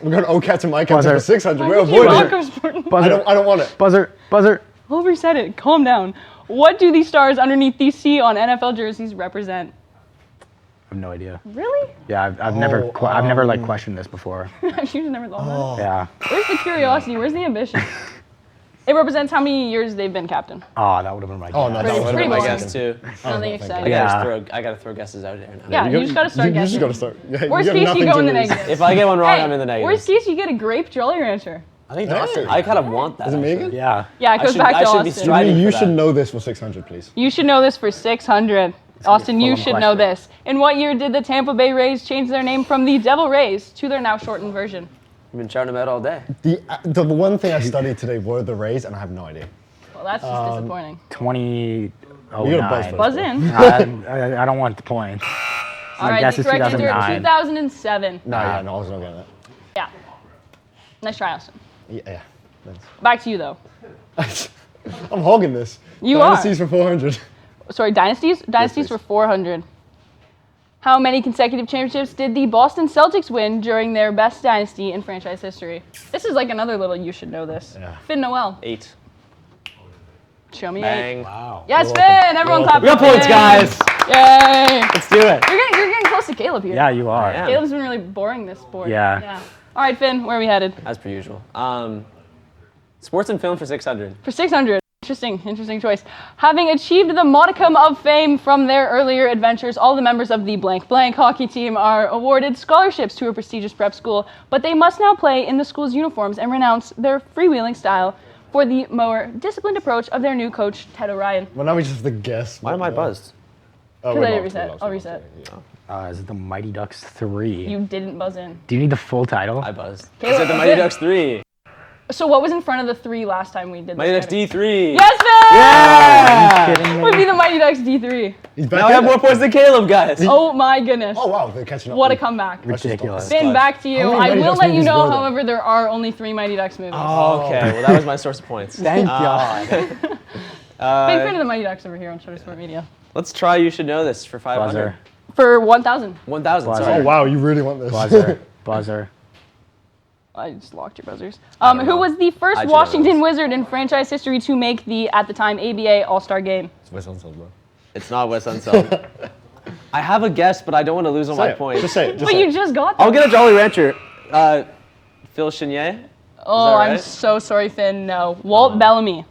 We're going to Captain my Captain Buzzer. for 600. We're I think you avoiding rock it. of sport. Buzzer. I don't want it. Buzzer. I'll reset it. Calm down. What do the stars underneath the C on NFL jerseys represent? have no idea. Really? Yeah, I've never like questioned this before. I've usually never thought that. Yeah. Where's the curiosity? Where's the ambition? It represents how many years they've been captain. Oh, that would have been my guess. Oh, no, that Pretty- was pretty my boring. guess too. Nothing I exciting. gotta throw guesses out here now. Yeah, you just gotta start You guessing. just gotta start. Yeah, Worst you have case, you nothing go to in the lose. negative. If I get one wrong, Hey, I'm in the negative. worst case, you get a grape Jolly Rancher. I think Hey. I kind of want that. Is it me actually. again? Yeah. Yeah, it goes back to I should be Austin. striving You for should that. know this for 600, please. You should know this for 600. Austin, you full-on should know question. this. In what year did the Tampa Bay Rays change their name from the Devil Rays to their now shortened version? I've been shouting them out all day. The one thing I studied today were the Rays, and I have no idea. Well, that's just disappointing. 2009. You gotta buzz first. Buzz in. I don't want the point. All right, guess the is correct answer 2009. 2007. No, yeah, no, I was not getting that. Yeah. Nice try, Austin. Yeah. Back to you, though. I'm hogging this. You are. Dynasties for 400. Sorry, dynasties? Dynasties please. for 400. How many consecutive championships did the Boston Celtics win during their best dynasty in franchise history? This is like another little you should know this. Yeah. Finn Noel. 8. Show me 8. Bang. Wow. Yes, Finn! Everyone clap We got for points, Finn. guys. Yay! Let's do it. You're getting close to Caleb here. Yeah, you are. I am. Caleb's been really boring this board. Yeah. All right, Finn, where are we headed? As per usual. Sports and film for 600. For 600. Interesting choice. Having achieved the modicum of fame from their earlier adventures, all the members of the blank blank hockey team are awarded scholarships to a prestigious prep school, but they must now play in the school's uniforms and renounce their freewheeling style for the more disciplined approach of their new coach, Ted O'Ryan. Well, now we just have to guess. Why am I buzzed? Oh, Because we're I locked, reset. we're locked, I'll we're reset. locked, yeah. Is it the Mighty Ducks 3? You didn't buzz in. Do you need the full title? I buzzed. I Caleb, said the that's Mighty it. Ducks 3. So what was in front of the 3 last time we did this? Mighty Ducks category? D3. Yes, Finn! Are you kidding me? Would be the Mighty Ducks D3. He's back Now I have in more it. points than Caleb, guys. Oh my goodness. Oh, wow, they're catching up. What a comeback. Ridiculous. Finn, back to you. How many I Mighty will Ducks let you movies know, were there? however, there are only 3 Mighty Ducks movies. Okay, well that was my source of points. Thank God. Big fan of the Mighty Ducks over here on Shutter Sport Media. Let's try You Should Know This for 500. Buzzer. For 1,000. 1,000, Buzzer. sorry. Oh, wow, you really want this. Buzzer. Buzzer. I just locked your buzzers. Who was the first should know Washington this. Wizard in franchise history to make the, at the time, ABA All-Star Game? It's Wes Unseld, bro. It's not Wes Unseld. I have a guess, but I don't want to lose on Say my it. points. Just say it. Just But say you it. just got I'll that. get a Jolly Rancher. Phil Chenier? Oh, that I'm right? so sorry, Finn. No. Walt Bellamy.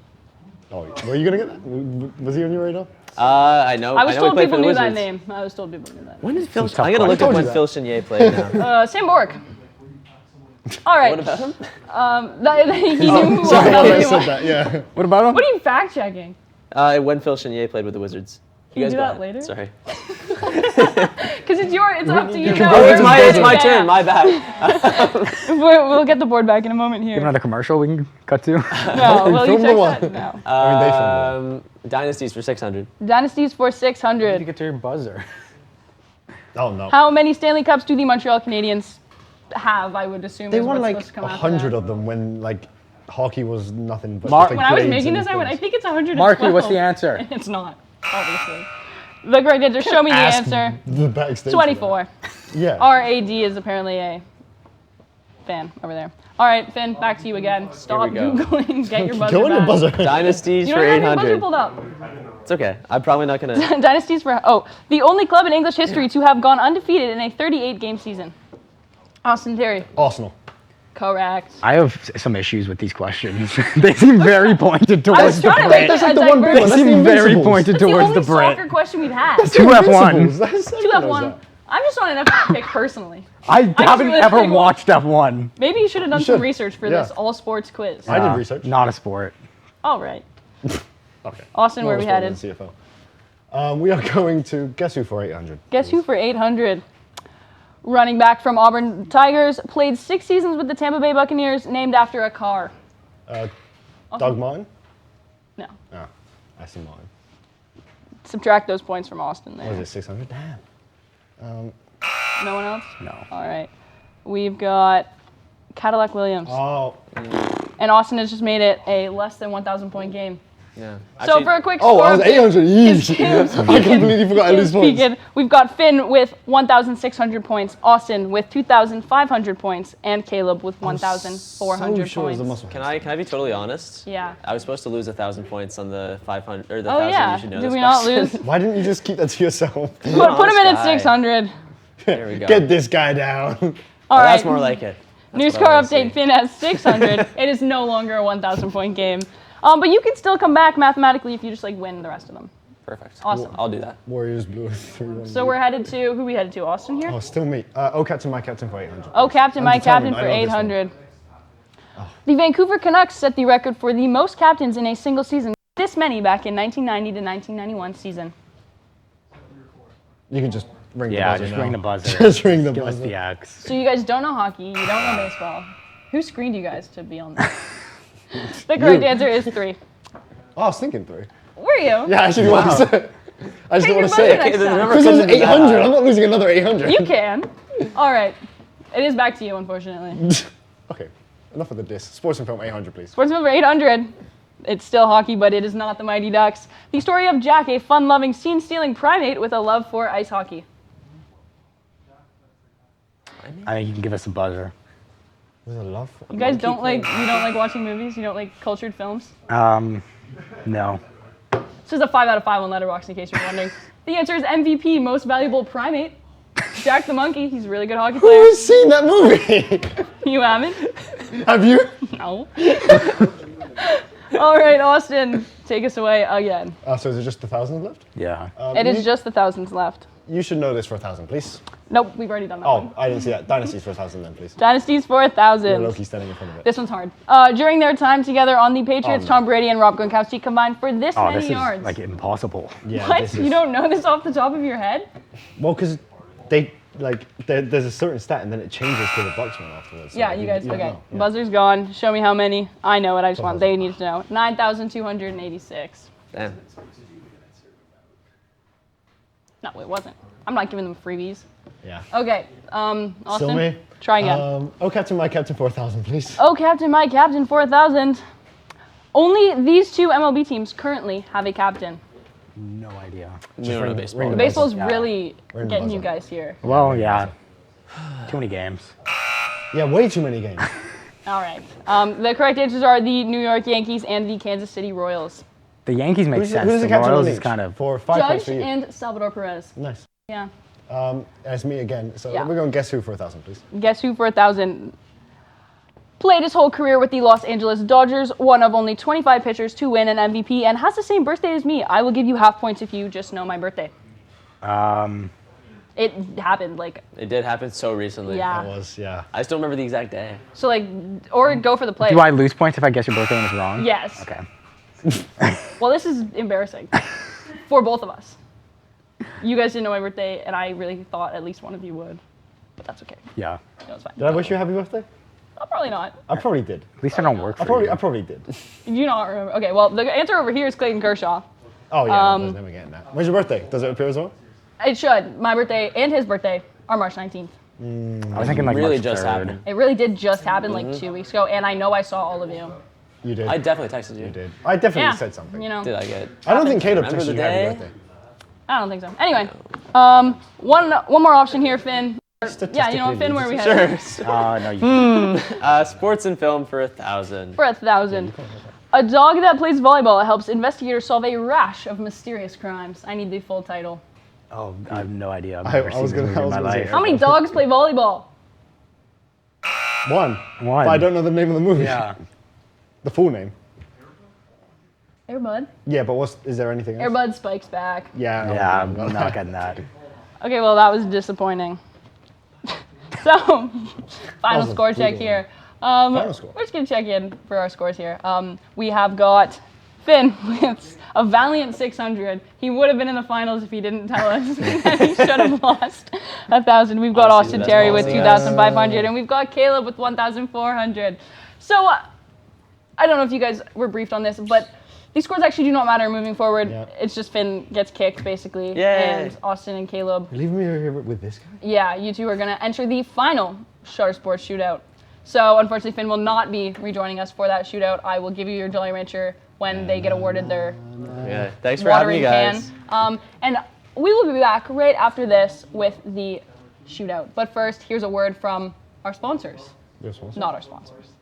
Oh, were you gonna get that? Was he on your radar? I know. I was know he told played people for the knew that Wizards. name. I was told people knew that. When did Phil? tough I'm gonna look questions. up when I Phil told Chenier played now. Sam Bork. All right. What about him? He knew who Sorry, Walt I Bellamy said was. that, yeah. What about him? What are you fact checking? When Phil Chenier played with the Wizards. Can you guys do go that ahead. later? Sorry. Because it's up to you. can now. go Oh, ahead it's and my buzzer. my turn. My bad. We'll get the board back in a moment here. Another commercial we can cut to? No, will you Film the check one. that? No. I mean, they filmed Dynasties for 600. Dynasties for 600. You get to your buzzer. it. Oh, no. How many Stanley Cups do the Montreal Canadiens have? I would assume They is won what's like supposed to come after 100 that. of them when like hockey was nothing but Mark- just, like, When I was grades making and this, I went, I things. think it's 112. Marky, what's the answer? It's not, obviously. The correct answer, show me the Ask answer. The backstage. 24. Yeah. RAD is apparently a fan over there. All right, Finn, back to you again. Stop we go. Googling, get your buzzer Go on your back. buzzer. Dynasties You for don't have your buzzer 800. pulled up. It's okay. I'm probably not gonna. Dynasties for, the only club in English history to have gone undefeated in a 38-game season. Austin Terry. Arsenal. Correct. I have some issues with these questions. They seem very pointed I was towards the trying to make Brit. this That's a like the one big diverse. one. They That's the seem very Invincibles. pointed That's the towards only the Brit. soccer question we've had. 2F1. That's 2F1. I'm just on an F1 pick personally. I haven't really ever think- watched F1. Maybe you should have done some should. research for Yeah. this all sports quiz. I did research. Not a sport. All right. Okay. Austin, where More we headed? responsible than CFO. We are going to Guess Who for 800. Guess who for 800? Running back from Auburn Tigers, played 6 seasons with the Tampa Bay Buccaneers, named after a car. Doug Martin? No. No. Aston Martin. Subtract those points from Austin What is there. it, 600? Damn. No one else? No. All right. We've got Cadillac Williams. Oh, And Austin has just made it a less than 1,000 point game. Yeah. So Actually, for a quick Oh, score I was update, 800. Yeesh. I completely forgot I lose points. speaking, we've got Finn with 1,600 points, Austin with 2,500 points, and Caleb with 1,400 So sure it was a points. muscle. can I be totally honest? Yeah. I was supposed to lose 1,000 points on the 500 or the Oh 1,000. yeah. You should know Did this we not question. lose? Why didn't you just keep that to yourself? Put him in at honest guy. 600. There we go. Get this guy down. All Oh, right. that's more like it. New That's what score I wanna update, see. Finn has 600. It is no longer a 1,000 point game. But you can still come back mathematically if you just like win the rest of them. Perfect. Awesome. I'll do that. Warriors blue 3-1. So we're headed to, who we headed to, Austin here? Oh, still me. Oh, captain, my captain for 800. Oh, captain, my captain Undetermined, for I know this one. 800. The Vancouver Canucks set the record for the most captains in a single season. This many back in 1990 to 1991 season. You can just ring the Yeah, buzzer just now. ring the buzzer. Just ring the Give us buzzer. the X. So you guys don't know hockey, you don't know baseball. Who screened you guys to be on this? The correct answer is 3. Oh, I was thinking 3. Were you? Yeah, I actually want to say it. I just Pick don't want to your say buzzer it. next time. Because it was 800. I'm not losing another 800. You can. All right. It is back to you, unfortunately. Okay, enough of the diss. Sports and film 800, please. Sportsman for 800. It's still hockey, but it is not the Mighty Ducks. The story of Jack, a fun-loving, scene-stealing primate with a love for ice hockey. I think you can give us a buzzer. With a love. You guys don't like watching movies? You don't like cultured films? No. This is a 5 out of 5 on Letterboxd, in case you're wondering. The answer is MVP, most valuable primate. Jack the monkey. He's a really good hockey player. Who's seen that movie? You haven't? Have you? No. All right, Austin, take us away again. So is it just the thousands left? Yeah. It is just the thousands left. You should know this for 1,000, please. Nope, we've already done that Oh, one. I didn't see that. Dynasties for 1,000 then, please. Dynasties for You're 1,000. Loki standing in front of it. This one's hard. During their time together on the Patriots, no. Tom Brady and Rob Gronkowski combined for this Oh, many this is yards. like impossible. Yeah, What? this You is- don't know this off the top of your head? Well, because there's a certain stat and then it changes to the Bucks one afterwards. So Yeah, you guys. don't Okay, know. Yeah. buzzer's gone. Show me how many. I know it. I just want they need to know. 9,286. Damn. No, it wasn't. I'm not giving them freebies. Yeah. Okay, Austin. Still me? Try again. Oh, captain, my captain for 1,000, please. Oh, captain, my captain for 1,000. Only these two MLB teams currently have a captain. No idea. We don't know ring- baseball. ring the Baseball's Yeah. really Ring the getting you buzzer. guys here. Well, yeah. Too many games. Yeah, way too many games. All right. The correct answers are the New York Yankees and the Kansas City Royals. The Yankees make Who's sense. the The captain Royals on is each? kind of. For 5 points Judge for you. and Salvador Perez. Nice. Yeah. It's me again. So Yeah. we're going to guess who for 1,000, please. Guess who for 1,000? Played his whole career with the Los Angeles Dodgers, one of only 25 pitchers to win an MVP, and has the same birthday as me. I will give you half points if you just know my birthday. It happened, like, It did happen so recently. yeah. That was, yeah. I just don't remember the exact day. So, like, or go for the play. Do I lose points if I guess your birthday and it's wrong? Yes. Okay. Well, this is embarrassing for both of us. You guys didn't know my birthday, and I really thought at least one of you would. But that's okay. Yeah. No, it's fine. Did I wish you a happy birthday? Oh, probably not. I probably did. At least I don't work for you. I probably did. You do not remember. Okay, well, the answer over here is Clayton Kershaw. Oh, yeah. I was never getting that. When's your birthday? Does it appear as well? It should. My birthday and his birthday are March 19th. I was thinking like Really March just 3rd. happened. It really did just happen like 2 weeks ago, and I know I saw all of you. You did. I definitely texted you. You did. I definitely Yeah. said something. You know, Did I get? I don't think Caleb Remember texted the you happy day? birthday. I don't think so. Anyway, one more option here, Finn. Yeah, you know what, Finn, where we had Sure. No, you. Sports and film for 1,000. for 1,000. A dog that plays volleyball helps investigators solve a rash of mysterious crimes. I need the full title. Oh, I have no idea. I've I never was seen this gonna- movie I in was my gonna life. say How many dogs play volleyball? One. One. But I don't know the name of the movie. Yeah. The full name. Airbud. Yeah, but is there anything else? Airbud Spikes back. Yeah. Yeah, I'm not getting that. Okay, well, that was disappointing. So, final was a score check brutal here. Final score. We're just going to check in for our scores here. We have got Finn with a valiant 600. He would have been in the finals if he didn't tell us that he should have lost 1,000. We've got Honestly, Austin that's Terry with ballsy. 2,500, and we've got Caleb with 1,400. So, I don't know if you guys were briefed on this, but these scores actually do not matter moving forward. Yeah. It's just Finn gets kicked, basically. Yay. And Austin and Caleb, Leave me here with this guy. yeah, you two are going to enter the final Shutter Sports Shootout. So, unfortunately, Finn will not be rejoining us for that shootout. I will give you your Jolly Rancher when they get awarded their Yeah. Thanks for having me, watering guys. can. And we will be back right after this with the shootout. But first, here's a word from our sponsors. Not our sponsors.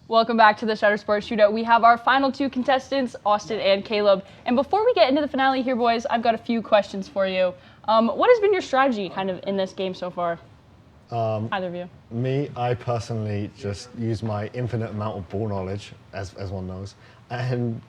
Welcome back to the Shutter Sports Shootout. We have our final two contestants, Austin and Caleb. And before we get into the finale here, boys, I've got a few questions for you. What has been your strategy kind of in this game so far? Either of you. Me, I personally just used my infinite amount of ball knowledge, as one knows, and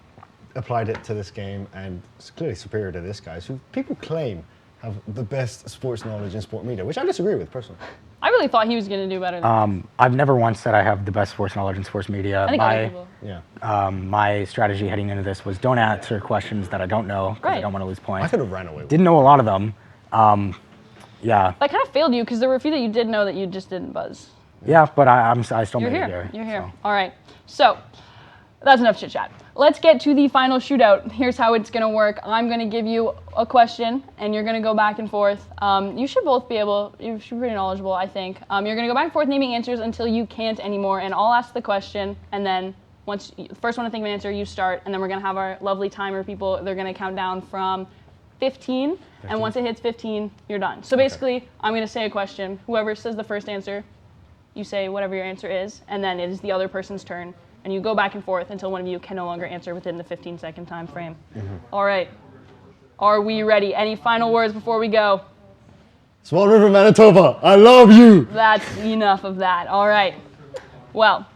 applied it to this game, and it's clearly superior to this guys, who people claim have the best sports knowledge in sport media, which I disagree with personally. I really thought he was going to do better than I've never once said I have the best sports knowledge in sports media. I think other people. My strategy heading into this was don't answer questions that I don't know because I Right. don't want to lose points. I could have ran away with it. Didn't know a lot of them. Yeah, That kind of failed you because there were a few that you did know that you just didn't buzz. yeah, but I still You're made it here. here. You're here. so. All right. So that's enough chit chat. Let's get to the final shootout. Here's how it's going to work. I'm going to give you a question, and you're going to go back and forth. You should both be able, you should be pretty knowledgeable, I think. You're going to go back and forth naming answers until you can't anymore, and I'll ask the question, and then once the first one to think of an answer, you start, and then we're going to have our lovely timer people. They're going to count down from 15, and once it hits 15, you're done. So basically, I'm going to say a question. Whoever says the first answer, you say whatever your answer is, and then it is the other person's turn. And you go back and forth until one of you can no longer answer within the 15-second time frame. All right. Are we ready? Any final words before we go? Swan River, Manitoba, I love you! That's enough of that. All right. Well,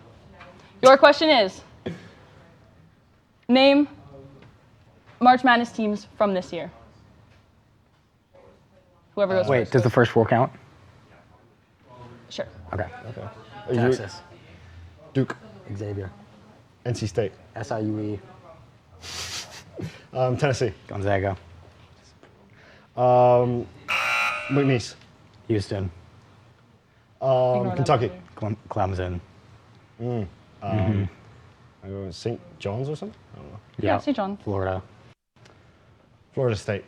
your question is, name March Madness teams from this year. Whoever goes Wait, first. does the first four count? Sure. Okay. Texas. Duke. Xavier. NC State. SIUE. Tennessee. Gonzaga. McNeese. Houston. Kentucky. Clemson. St. John's or something? I don't know. Yeah, St. John. Florida. Florida State.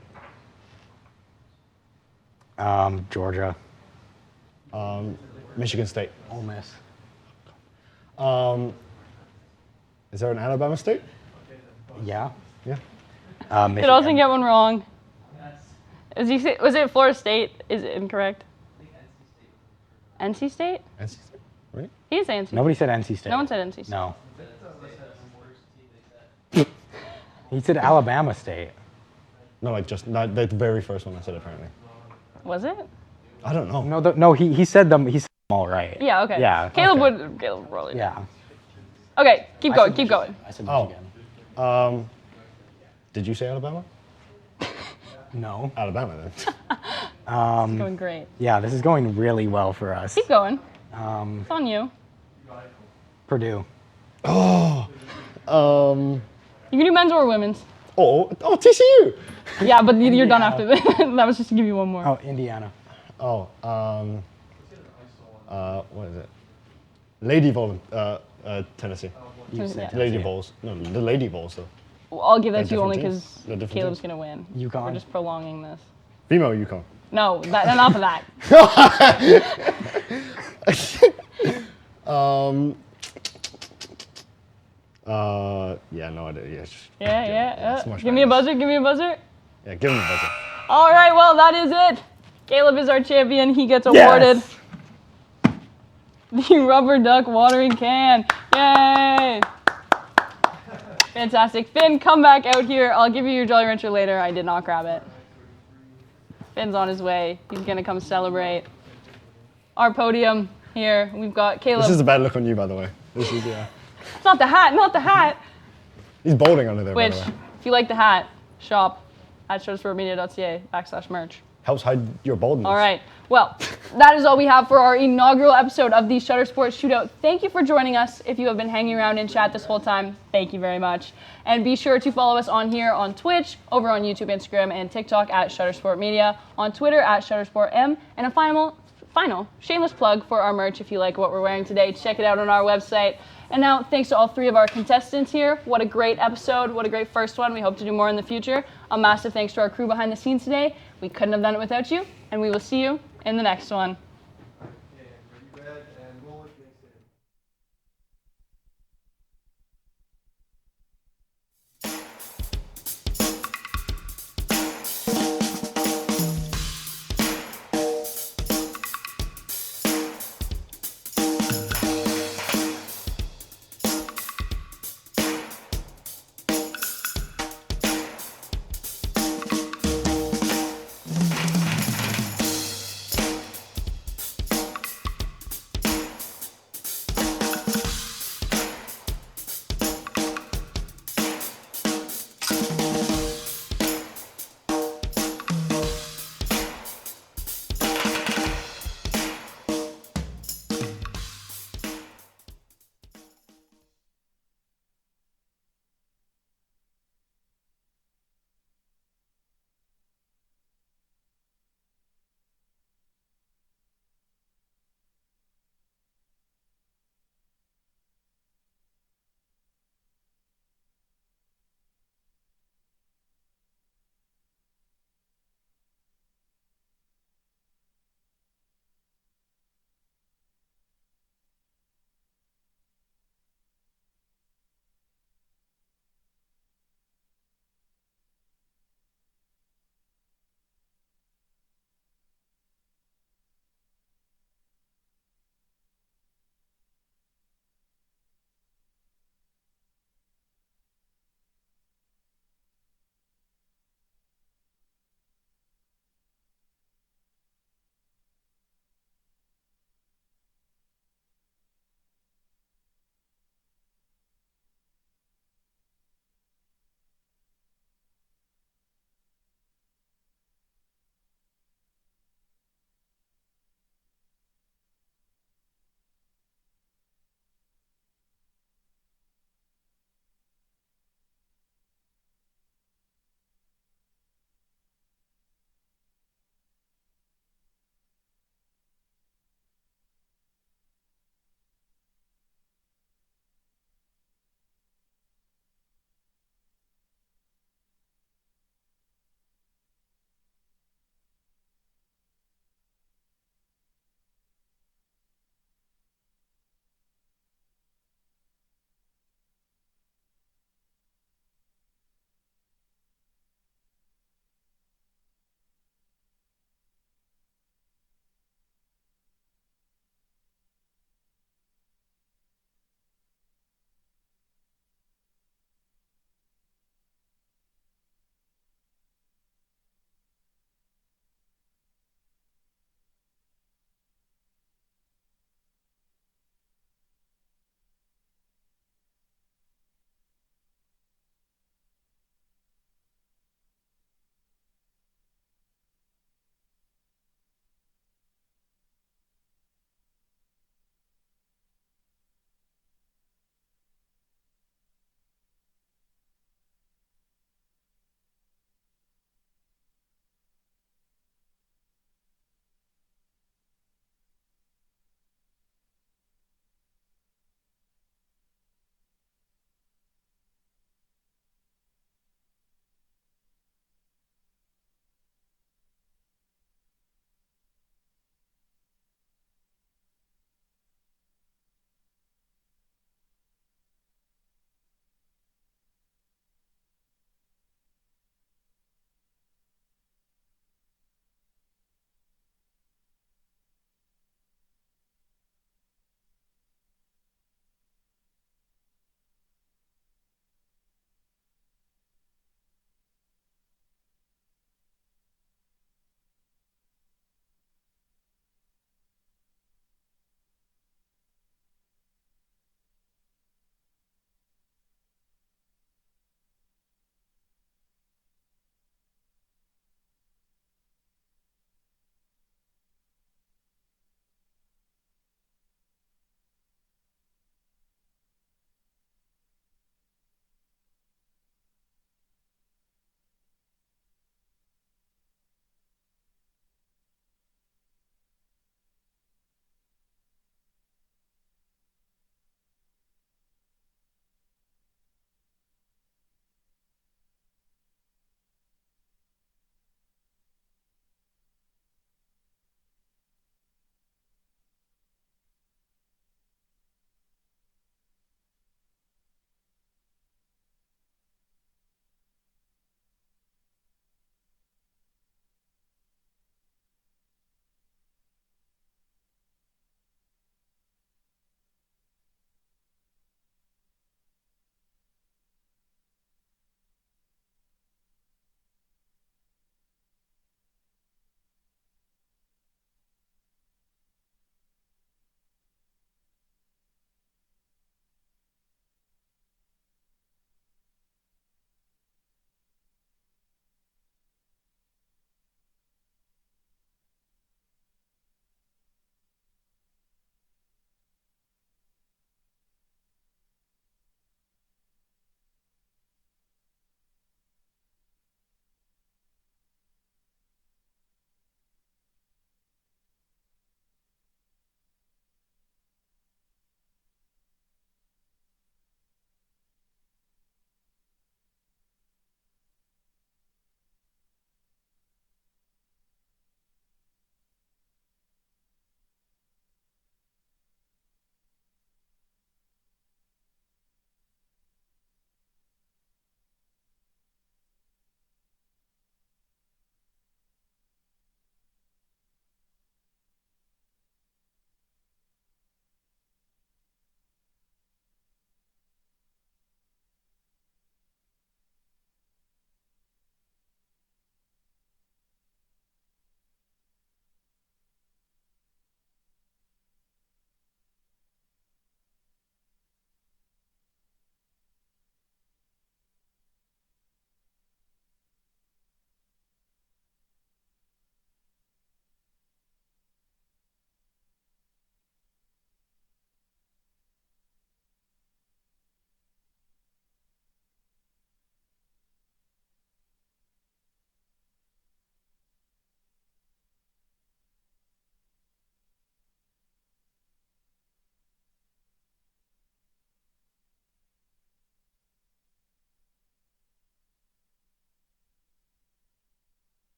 Georgia. Michigan State. Ole Miss. Is there an Alabama State? Yeah. Yeah. Did Austin get one wrong? Was it Florida State? Is it incorrect? NC State? NC State, right? He didn't say NC State. Nobody said NC State. No one said NC State. No. He said Alabama State. No, like just not the very first one I said apparently. Was it? I don't know. No, he said them. He said them all right. Yeah, okay. Yeah. Caleb okay. would probably. Yeah. Okay, keep going. I said Oh. Michigan. Did you say Alabama? No. Alabama then. It's going great. Yeah, this is going really well for us. Keep going. It's on you. Purdue. Oh. You can do men's or women's. Oh, TCU. Yeah, but you're done after this. That was just to give you one more. Oh, Indiana. Oh, what is it? Lady Vols, Tennessee. You said Yeah. Lady Vols. No, the Lady Vols though. I'll give that to you They're only different because teams. They're different Caleb's teams. gonna win. UConn. We're just prolonging this. Female UConn. No, enough of that. Yeah, no idea. Yeah, just, Yeah. Smash Give me a Madness. buzzer. Give me a buzzer. Yeah, give him the buzzer. All right, well, that is it. Caleb is our champion. He gets awarded the rubber duck watering can. Yay! Fantastic. Finn, come back out here. I'll give you your Jolly Rancher later. I did not grab it. Finn's on his way. He's going to come celebrate. Our podium here, we've got Caleb. This is a bad look on you, by the way. This is, yeah. It's not the hat, not the hat. He's balding under there, Which, by the way. if you like the hat, shop at shuttersportmedia.ca/merch. Helps hide your baldness. All right. Well, that is all we have for our inaugural episode of the Shutter Sports Shootout. Thank you for joining us. If you have been hanging around in chat this whole time, thank you very much. And be sure to follow us on here on Twitch, over on YouTube, Instagram, and TikTok at Shutter Sport Media, on Twitter at ShutterSportM, and a final shameless plug for our merch if you like what we're wearing today. Check it out on our website. And now, thanks to all three of our contestants here. What a great episode. What a great first one. We hope to do more in the future. A massive thanks to our crew behind the scenes today. We couldn't have done it without you. And we will see you in the next one.